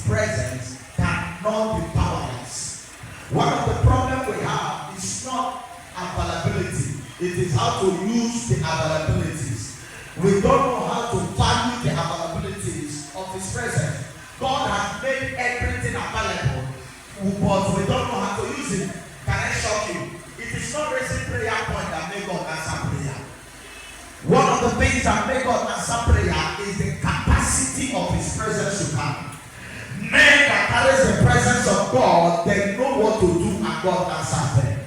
presence cannot be powerless. One of the problems we have is not availability. It is how to use the availabilities. We don't know how to value the availabilities of His presence. God has made everything available, but we don't know how to use it. Can I shock you? It is not raising prayer point that make God answer prayer. One of the things that make God answer prayer is the capacity of His presence to come. Men that carries the presence of God, they know what to do and God answers them.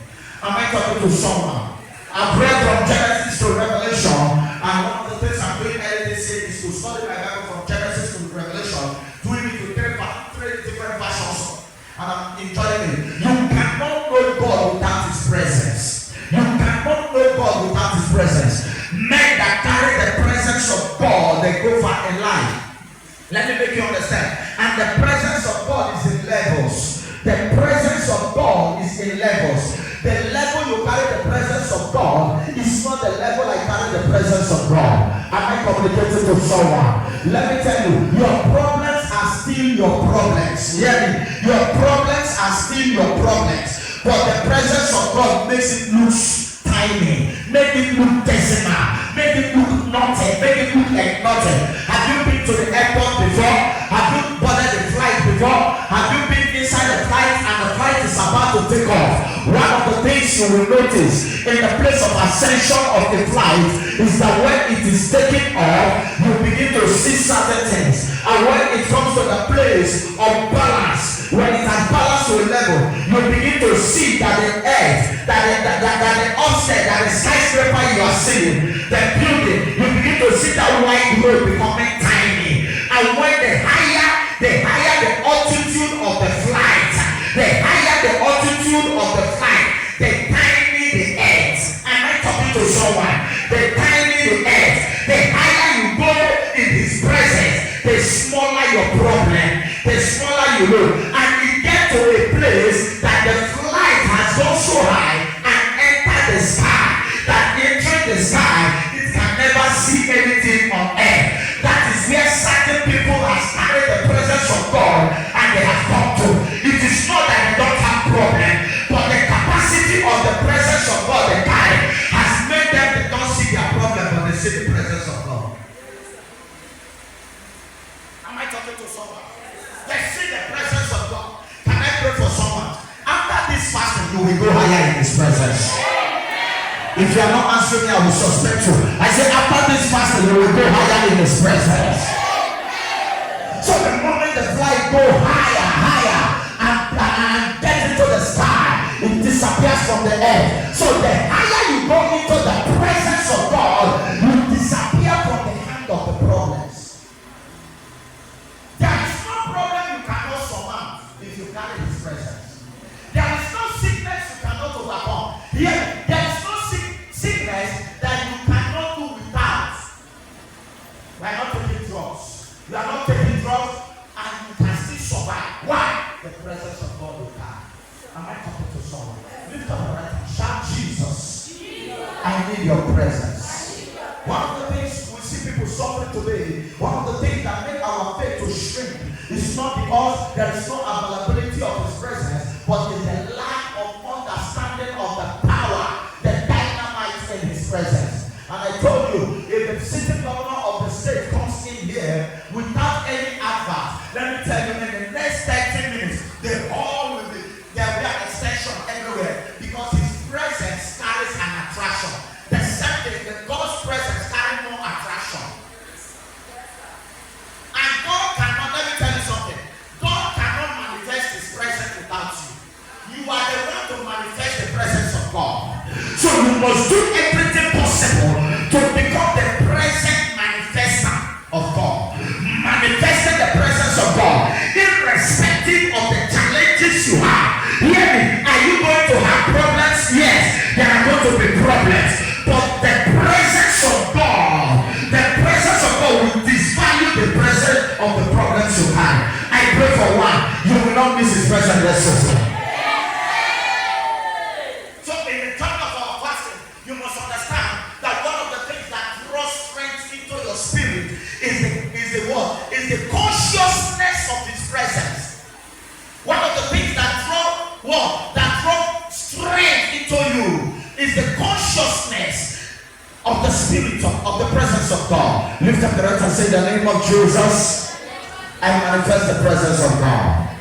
Am I talking to someone? I've read from Genesis to Revelation, and one of the things I'm doing early this year is to study my Bible from Genesis to Revelation, doing it to three different versions, and I'm enjoying it. You cannot know God without His presence. You cannot know God without His presence. Men that carry the presence of God, they go far in life. Let me make you understand. And the presence of God is in levels. The presence of God is in levels. The level you carry the presence of God is not the level I carry the presence of God. Am I communicating to someone? Let me tell you, your problems are still your problems. Hear me? Your problems are still your problems. But the presence of God makes it look tiny, make it look decimal, make it look nothing, make it look like nothing. Have you been to the airport before? Have you boarded the flight before? Have you been inside the flight and the flight is about to take off? One of the things you will notice in the place of ascension of the flight is that when it is taking off, you begin to see certain things. And when it comes to the place of balance, when it has balanced to a level, you begin to see that the earth, that the offset, that the skyscraper you are seeing, the building, you begin to see that white road becoming tiny. And when the higher the altitude of the flight, the higher the altitude of the flight, the tiny the earth. Am I talking to someone? The tiny the earth, the higher you go in His presence, the smaller your problem, the smaller you look. And you get to a place that the flight has gone so high and entered the sky, that entering the sky, it can never see anything on earth. That is where certain people have carried the presence of God and they have come to. It is not that they don't have problem, but the capacity of the presence of God they carry has made them they don't see their problem, but they see the presence of God. Am I talking to someone? They see the presence of God. Can I pray for someone? After this fasting, you will go higher in His presence. If you are not answering me, I will suspect you. I say after this fasting, you will go higher in His presence. So the moment the flight go higher and get into the sky, it disappears from the air. So the higher you go into the presence of God, you disappear from the hand of the problems. There is no problem you cannot surmount if you carry His presence. There is no sickness you cannot overcome. Here, there is no sickness that you cannot do without. We are not taking drugs. You are not taking drugs and you can still survive. Why? The presence of God will come. Am I talking to someone? Lift up your right hand. Shout Jesus. I need your presence. One of the things we see people suffering today, one of the things that make our faith to shrink is not because there is no availability of His presence, but it's the lack of understanding of the power, the dynamite in His presence. And I told you, if the sitting governor of the state comes in here without any advert, let me tell you, in the next 30 minutes, they all will be, there will be an extension everywhere because His presence carries an attraction. The same thing, the God's presence carries more attraction. And God cannot, let me tell you something, God cannot manifest His presence without you. You are the one to manifest the presence of God. So you must do everything possible to become the present manifester of God. Manifesting the presence of God, irrespective of the challenges you have. Hear me. Are you going to have problems? Yes, there are going to be problems. But the presence of God will disvalue the presence of the problems you have. I pray for one. You will not miss His presence. Let's say. So in the time of our fasting, you must understand that one of the things that draws strength into your spirit is the what? Is the consciousness of His presence. of the Spirit of the presence of God. Lift up the right and say, in the name of Jesus, I manifest the presence of God.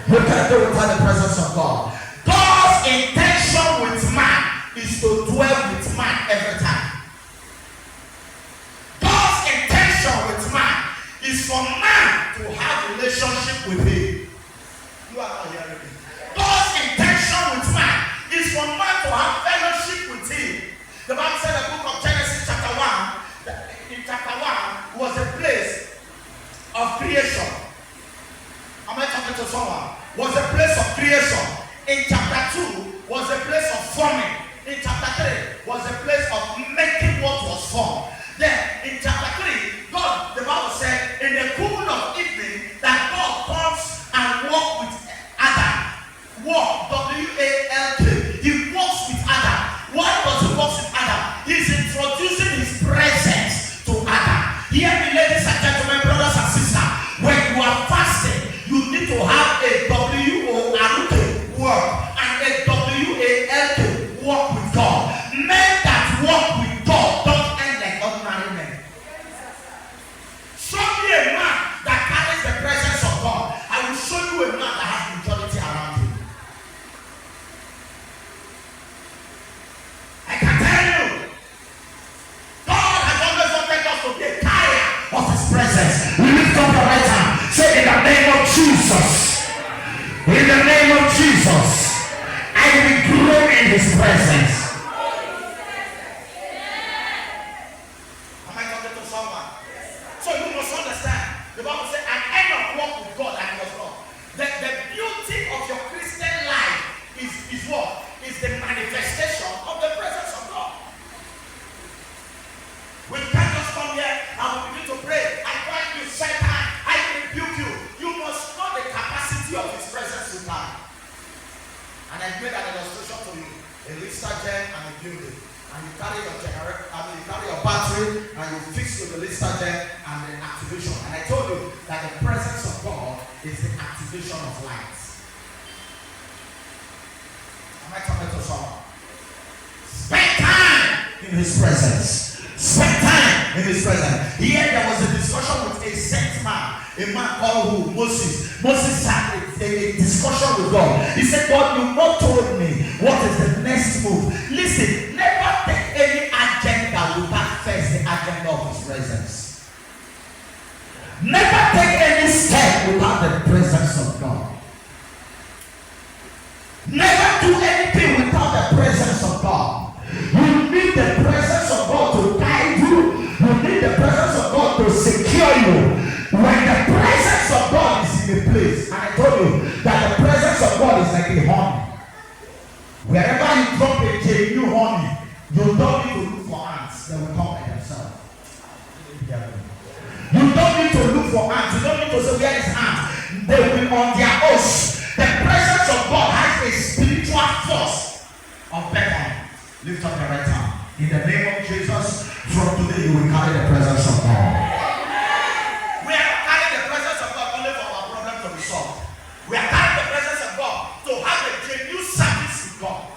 You can't do without the presence of God. God's intention with man is to dwell with man every time. God's intention with man is for man to have relationship with him. You are not hearing me. God's intention with man is for man to have fellowship with him. The Bible said in the book of Genesis chapter 1, that in chapter 1 was a place of creation. Am I talking to someone? Was a place of creation. In chapter 2 was a place of forming. In chapter 3 was a place of making what was formed. Then in chapter 3, God, the Bible said, in the cool of evening, that God comes and walks with Adam. Walk, W-A-L-K. He walks with Adam. Why does he walk with Adam? He's introducing his presence to Adam. Hear me, ladies and gentlemen, brothers and sisters. When you are fasting, you need to have a W-O-R-K work and a W-A-L-K walk with God. Men that walk with God don't end like ordinary men. Show me a man that carries the presence of God. I will show you a man that has majority around him. I can tell you, God has always wanted us to be a carrier of his presence. Lift up your right hand. Say, in the name of Jesus. In the name of Jesus, I will grow in his presence. Am I talking to someone? So you must understand. The Bible says, an Enoch walked with God and was not. The beauty of your Christian life is what? Is the manifestation of the presence of God. We can't just come here and we begin to pray. I bind you, Satan. I rebuke you. You must know the capacity of his presence with man. And I made an illustration to you. A lister gen and a building. And you carry your generator, you carry your battery, and you fix with the lister gen and the activation. And I told you that the presence of God is the activation of light. Am I talking to someone? Spend time in his presence. Spend time in his presence. Here there was a discussion with a saint man. A man called who? Moses. Moses had a discussion with God. He said, God, you've not told me what is the next move. Listen, never take any agenda without first the agenda of his presence. Never take any step without the presence of God. Never do anything without the presence of God. You need the presence of God to guide you. You need the presence of God to secure you. When the presence of God is in a place, and I told you that the presence of God is like a honey. Wherever you drop a new honey, you don't need to look for ants. They will come by themselves. You don't need to look for ants. You don't need to say, where is ants? They will be on their own. The presence of God has a spiritual force of better. Lift up your right hand. In the name of Jesus, from today you will carry the presence of God. We are not carrying the presence of God only for our problem to be solved. We are carrying the presence of God to have a genuine service with God.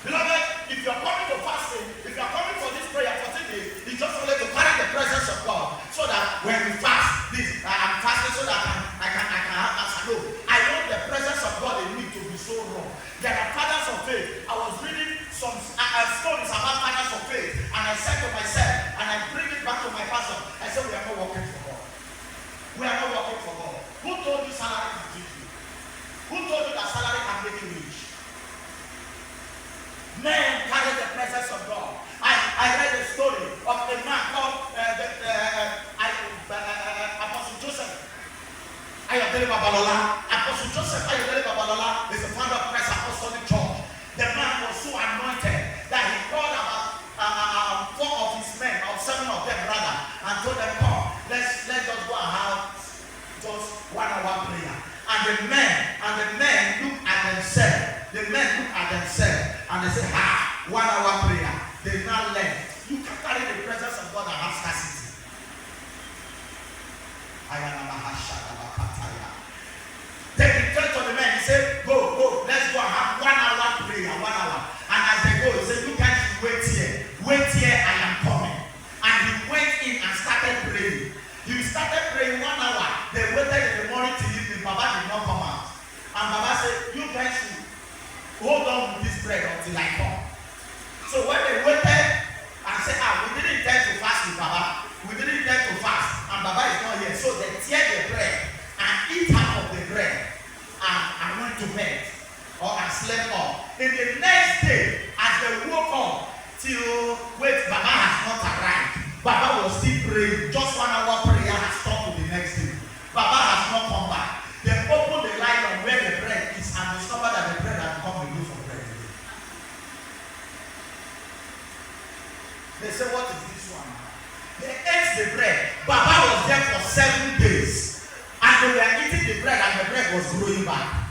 Beloved, if you are coming to fasting, if you are coming for this prayer for 10 days, it's just only to carry the presence of God, so that when we fast, I'm fasting so that I can have answer. No, I want the presence of God in me to be so raw. There are fathers of faith. I was reading some stories about fathers of faith, and I said to myself, and I bring it back to my pastor, I said, we are not working for God. We are not working for God. Who told you salary can give you? Who told you that salary can make you rich? Men carry the presence of God. I read a story of a man called Apostle Joseph Ayodele Babalola. Apostle Joseph Ayodele Babalola is the founder of Christ Apostolic Church. The man was so anointed that he called about 4 of his men, or 7 of them rather, and told them, come, let's just go and have just 1 hour prayer. And the men look at themselves. The men look at themselves and they say, 1 hour prayer. They now learn. You can carry the presence of God and have scarcity. They returned to the men. He said, go, let's go and have 1 hour prayer, 1 hour. And as they go, he said, you guys should wait here. said, you guys should hold on with this bread until I come. So when they waited and said, we didn't intend to fast with Baba. We didn't intend to fast, and Baba is not here. So they tear the bread and eat half of the bread and went to bed or and slept off. In the next day, as they woke up, till Baba has not arrived. Baba was still praying. Just 1 hour prayer has stopped to the next day. Baba has not come back. They opened the light on where the bread is and discovered that the bread had become a loaf of bread. They said, what is this one? They ate the bread. Baba was there for 7 days. And they were eating the bread and the bread was growing back.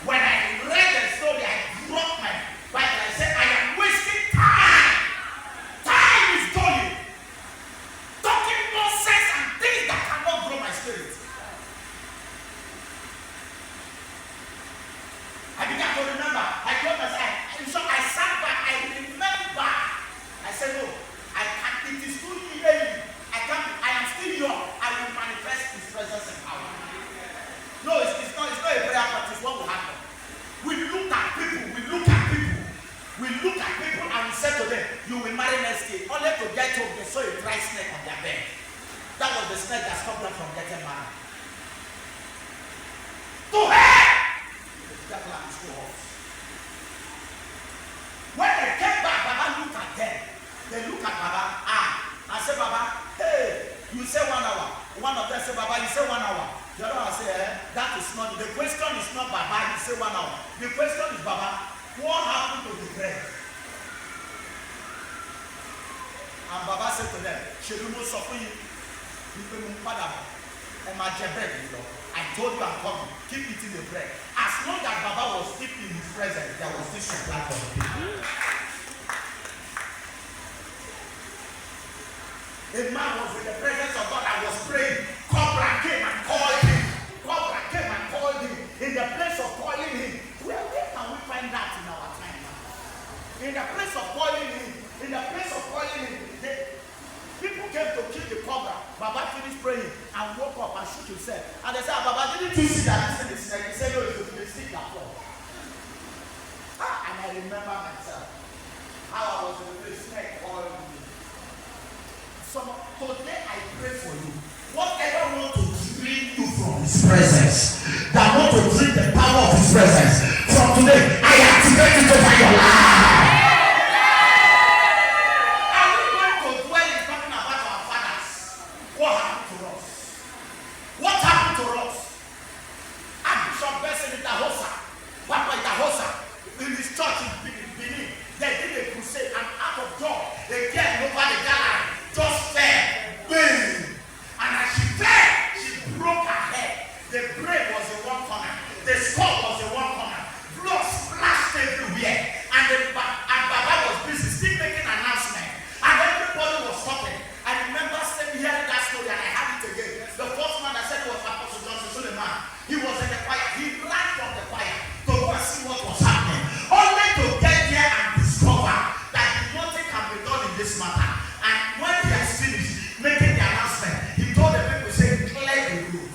When I read the story, I dropped my Bible. I said, I am wasting time. Time is going. Talking nonsense and things that cannot grow my spirit. I began to remember. I told myself, and so I sat back. I remember. I said, no, I can't. It is too early. I am still young. I will manifest His presence and power. No, it's not a prayer, but it's what will happen. We look at people, and we said to them, you will marry next day. Only to get home, they saw a dry snake on their bed. That was the snake that stopped them from getting married. To hell! That land is too hot. When they came back, Baba looked at them. They look at Baba, and say, Baba, hey, you say 1 hour. One of them say, Baba, you say 1 hour. The other one say, that is not, the question is not Baba, you say 1 hour. The question is, Baba, what happened to the bread? And Baba said to them, Shelumo Sofuyi, you pay me father, and my bread, I told you I'm coming. Keep eating the bread. As long as Baba was still in His presence, there was this supply for the people. A man was in the presence of God and was praying. Cobra came and called him. In the place of calling him. Where can we find that in our time now? In the place of calling him. People came to kill the cobra. Baba finished praying and woke up and shook himself. And they said, Baba, didn't you see that this is like? He said, no, it's a stick that fall. And I remember myself. How I was with the snake all me. So today I pray for you. Whatever want to drink you from His presence, that want to drink the power of His presence, from today I activate it over your life. Are we going to dwell in talking about our fathers? What happened to us? What happened to us? Archbishop Benson Idahosa, Papa Idahosa, in his church in Benin, they did a crusade, and out of God, they came over the gallery. Just fell, boom, and as she fell, she broke her head. The brain was in one corner, the skull was in one corner, blood splashed everywhere, and Baba was busy still making an announcement, and everybody was stopping. I remember hearing that story, and I had it again. The first man that said it was Apostle Johnson Suleiman. He was in the choir. He ran from the choir to go and see what was happening, only to get there and discover that nothing can be done in this matter. And when he has finished making the announcement, he told the people, say, clear the room.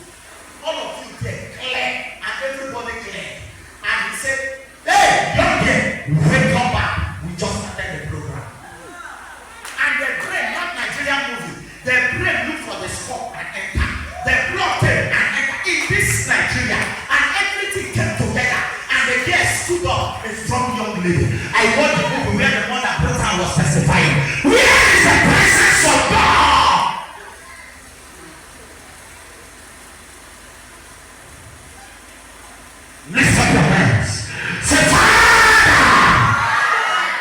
All of you there, clear. And everybody clear. And he said, hey, young girl, welcome back. We just started the program. And the brain, not Nigerian movie, the brain looked for the skull and enter. The blood came and enter in this Nigeria. And everything came together. And the girl stood up, a strong young lady. I watched the movie where the mother program was testifying. Where is the presence of God? Lift up your hands. Say, Father,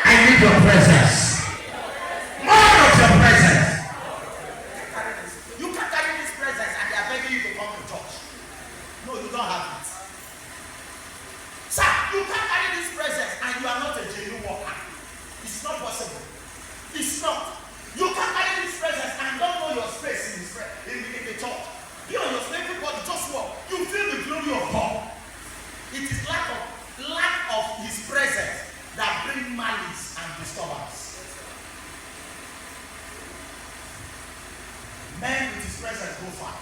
I need your presence. More of your presence. You can't carry this presence and they are begging you to come to church. No, you don't have it. Sir, you can't carry this presence and you are not a genuine worker. It's not possible. It's not. You can't carry this presence and don't know your space in the church. Be on your space, everybody just walk. You feel the glory of God. It is lack of His presence that brings malice and disturbance. Men with His presence go far.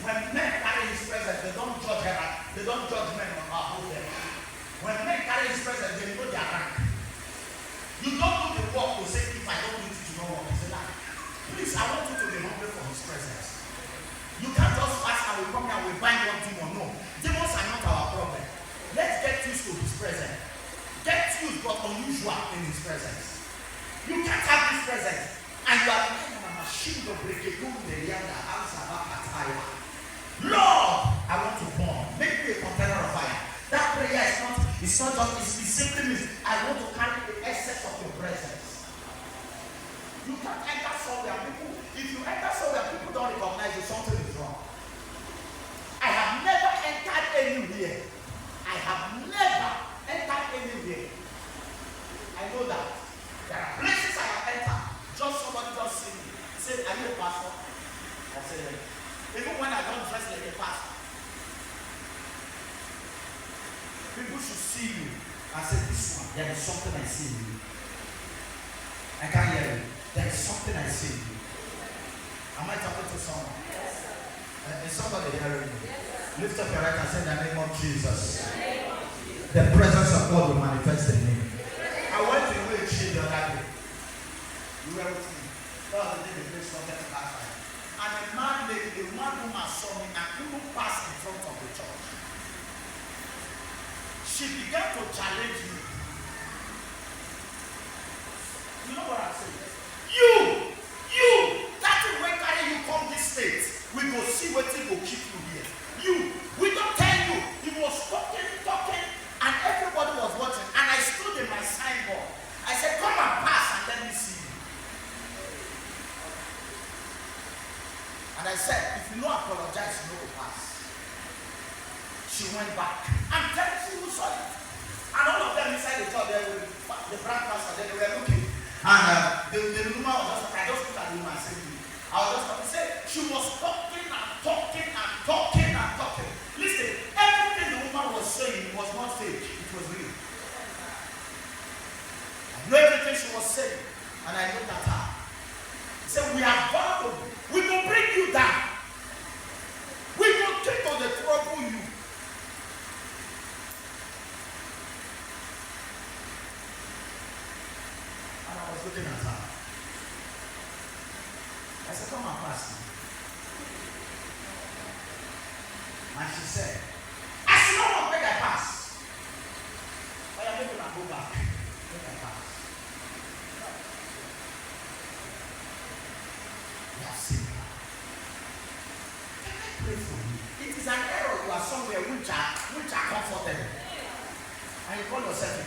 When men carry his presence, they don't judge her. They don't judge men on how they are. When men carry his presence, they know their rank. You don't do the work to say, if I don't do it, you know what? It's a lie. Please, I want you to be hungry for his presence. You can't just fast and we come here and we bind one demon. No. Demons are not our problem. Let's get used to his presence. Get used but unusual in his presence. You can't have this presence and you are a machine to break it. Lord, I want to burn. Make me a container of fire. That prayer is not just, it simply means I want to carry the excess of your presence. You can't enter somewhere, people, if you enter somewhere, people don't recognize you, something is wrong. I have never entered anywhere. I have never entered anywhere. I know that. There are places I have entered. Just somebody just see me. Say, are you a pastor? I say, even when I don't dress like a pastor. People should see you and say, this one, there is something I see in you. I can't hear you. There is something I see in you. Am I talking to someone? Yes, sir. Is somebody hearing me? Yes, sir. Lift up your right and say, in the name of Jesus. The presence of God will manifest in me. I went to a tree the other day. You were with me. That was the day the place started to last time. And a man whom I saw me and even passed in front of the church. She began to challenge me. You know what I'm saying? You, that is when carry you come this state. We go see what it will keep you here. We don't tell you. He was talking, and everybody was watching. And I stood in my signboard. I said, come and pass and let me see you. And I said, if you don't apologize, you will pass. She went back. I'm telling you, who saw it. And all of them inside the church, the brand pastor, they were looking. And the woman was just like, I just looked at the woman and said, I was just talking. Say, she was talking and talking and talking and talking. Listen, everything the woman was saying was not fake, it was real. I know everything she was saying, and I looked at her. He said, we are vulnerable. We will bring you down. We will take on the trouble you. And I was looking at her. I said, come and pass me. And she said, I should not want to make I pass. But I'm making her go back. Make I pass. You have seen her. Can I pray for you? It is an error you are somewhere which are comfortable. And you call yourself